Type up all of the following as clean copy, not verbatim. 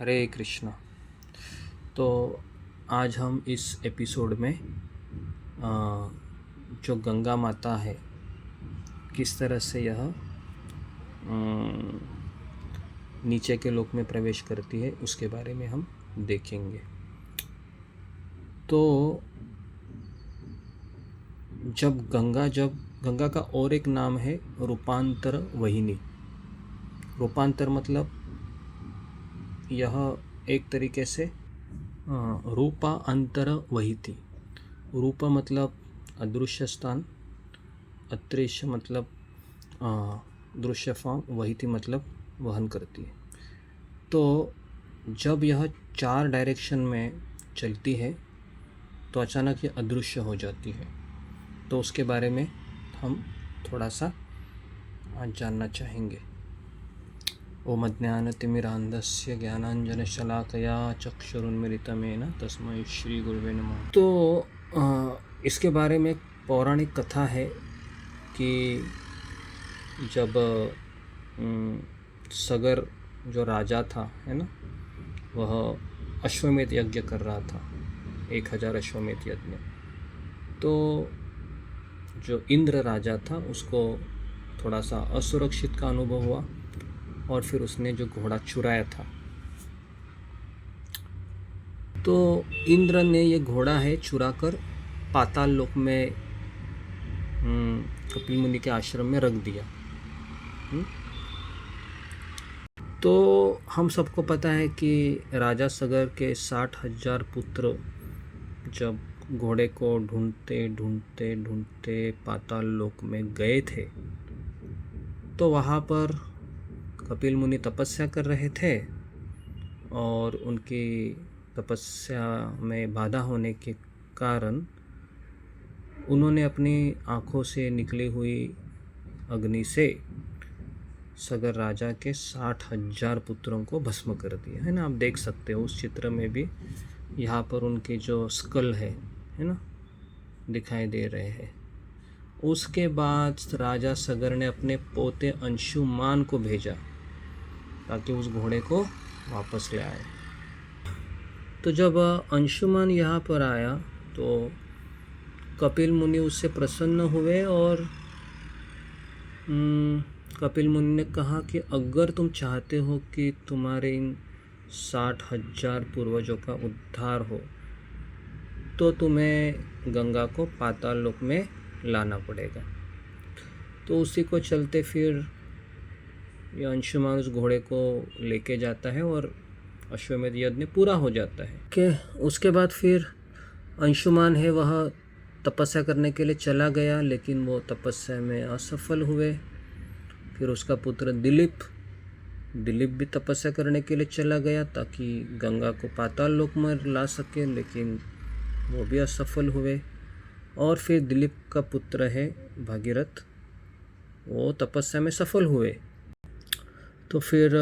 हरे कृष्णा। तो आज हम इस एपिसोड में जो गंगा माता है किस तरह से यह नीचे के लोक में प्रवेश करती है उसके बारे में हम देखेंगे। तो जब गंगा का और एक नाम है रूपांतर वहिनी। रूपांतर मतलब यह एक तरीके से रूपा अंतर वहिति। रूप मतलब अदृश्य स्थान, अदृश्य मतलब दृश्य फॉर्म, वहिति मतलब वहन करती है। तो जब यह 4 डायरेक्शन में चलती है तो अचानक ये अदृश्य हो जाती है। तो उसके बारे में हम थोड़ा सा आज जानना चाहेंगे। ओम अज्ञानतिमिरान्धस्य ज्ञानाञ्जनशलाकया चक्षुरुन्मिलितं येन तस्मै श्री गुरुवे नमः। तो इसके बारे में पौराणिक कथा है कि जब सगर जो राजा था है ना, वह अश्वमेध यज्ञ कर रहा था, 1000 अश्वमेध यज्ञ। तो जो इंद्र राजा था उसको थोड़ा सा असुरक्षित का अनुभव हुआ और फिर उसने जो घोड़ा चुराया था, तो इंद्र ने ये घोड़ा है चुरा कर पाताल लोक में कपिल मुनि के आश्रम में रख दिया। तो हम सबको पता है कि राजा सगर के 60,000 पुत्र जब घोड़े को ढूंढते ढूंढते ढूंढते पाताल लोक में गए थे, तो वहाँ पर कपिल मुनि तपस्या कर रहे थे और उनकी तपस्या में बाधा होने के कारण उन्होंने अपनी आँखों से निकली हुई अग्नि से सगर राजा के 60,000 पुत्रों को भस्म कर दिया है ना। आप देख सकते हो उस चित्र में भी, यहाँ पर उनके जो स्कल है ना, दिखाई दे रहे हैं। उसके बाद राजा सगर ने अपने पोते अंशुमान को भेजा ताकि उस घोड़े को वापस ले आए। तो जब अंशुमान यहाँ पर आया तो कपिल मुनि उससे प्रसन्न हुए और कपिल मुनि ने कहा कि अगर तुम चाहते हो कि तुम्हारे इन 60,000 पूर्वजों का उद्धार हो तो तुम्हें गंगा को पाताल लोक में लाना पड़ेगा। तो उसी को चलते फिर ये अंशुमान उस घोड़े को लेके जाता है और अश्वमेध यज्ञ पूरा हो जाता है। कि उसके बाद फिर अंशुमान है वह तपस्या करने के लिए चला गया, लेकिन वो तपस्या में असफल हुए। फिर उसका पुत्र दिलीप भी तपस्या करने के लिए चला गया ताकि गंगा को पाताल लोक में ला सके, लेकिन वो भी असफल हुए। और फिर दिलीप का पुत्र है भागीरथ, वो तपस्या में सफल हुए। तो फिर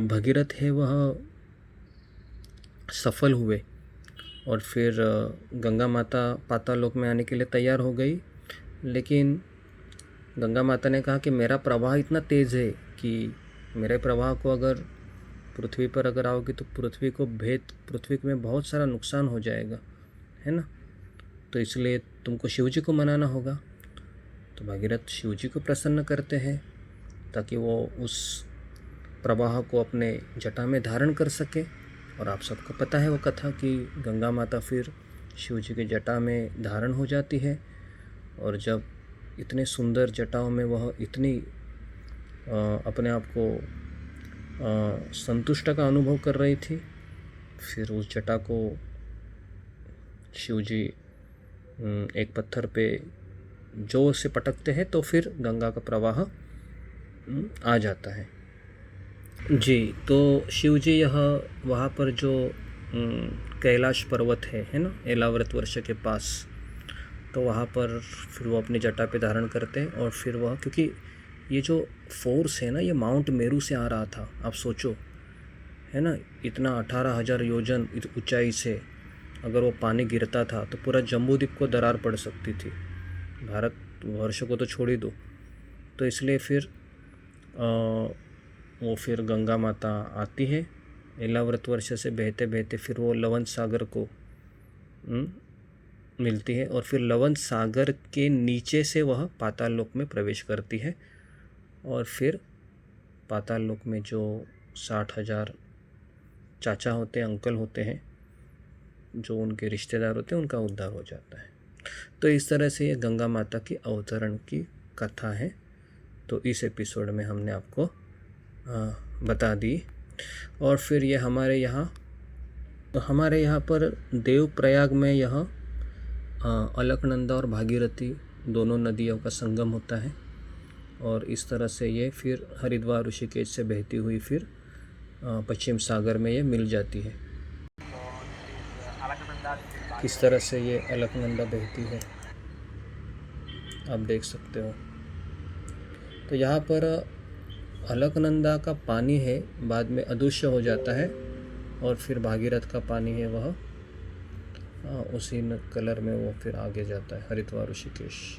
भगीरथ है वह सफल हुए और फिर गंगा माता पाताल लोक में आने के लिए तैयार हो गई। लेकिन गंगा माता ने कहा कि मेरा प्रवाह इतना तेज़ है कि मेरे प्रवाह को अगर पृथ्वी पर अगर आओगे तो पृथ्वी में बहुत सारा नुकसान हो जाएगा है ना। तो इसलिए तुमको शिव जी को मनाना होगा। तो भागीरथ शिव जी को प्रसन्न करते हैं ताकि वो उस प्रवाह को अपने जटा में धारण कर सके। और आप सबको पता है वो कथा कि गंगा माता फिर शिव जी के जटा में धारण हो जाती है। और जब इतने सुंदर जटाओं में वह इतनी अपने आप को संतुष्ट का अनुभव कर रही थी, फिर उस जटा को शिव जी एक पत्थर पे जोर से पटकते हैं तो फिर गंगा का प्रवाह आ जाता है जी। तो शिव जी यह वहाँ पर जो कैलाश पर्वत है ना, एलाव्रत वर्ष के पास, तो वहाँ पर फिर वो अपनी जटा पे धारण करते हैं। और फिर वह, क्योंकि ये जो फोर्स है ना, ये माउंट मेरू से आ रहा था, आप सोचो है ना, इतना 18,000 योजन ऊंचाई से अगर वो पानी गिरता था तो पूरा जम्बूद्वीप को दरार पड़ सकती थी, भारत वर्ष को तो छोड़ ही दो। तो इसलिए फिर वो फिर गंगा माता आती है ऐलावर्त वर्ष से बहते बहते फिर वो लवण सागर को मिलती है और फिर लवण सागर के नीचे से वह पाताल लोक में प्रवेश करती है और फिर पाताल लोक में जो 60,000 चाचा होते हैं, अंकल होते हैं, जो उनके रिश्तेदार होते हैं, उनका उद्धार हो जाता है। तो इस तरह से ये गंगा माता की अवतरण की कथा है। तो इस एपिसोड में हमने आपको बता दी। और फिर ये हमारे यहाँ पर देवप्रयाग में यह अलकनंदा और भागीरथी दोनों नदियों का संगम होता है और इस तरह से ये फिर हरिद्वार ऋषिकेश से बहती हुई फिर पश्चिम सागर में ये मिल जाती है। किस तरह से ये अलकनंदा बहती है आप देख सकते हो। तो यहाँ पर अलकनंदा का पानी है बाद में अदृश्य हो जाता है और फिर भागीरथ का पानी है वह उसी कलर में वो फिर आगे जाता है हरिद्वार ऋषिकेश।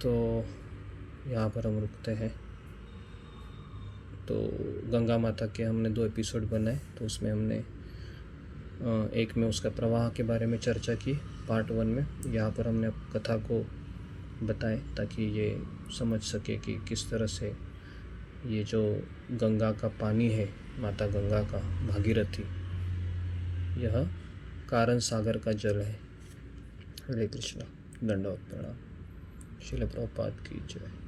तो यहाँ पर हम रुकते हैं। तो गंगा माता के हमने 2 एपिसोड बनाए। तो उसमें हमने एक में उसका प्रवाह के बारे में चर्चा की पार्ट 1 में। यहाँ पर हमने कथा को बताएं ताकि ये समझ सके कि किस तरह से ये जो गंगा का पानी है, माता गंगा का भागीरथी, यह कारण सागर का जल है। हरे कृष्णा, दंडवत प्रणाम। श्रील प्रभुपाद की जय।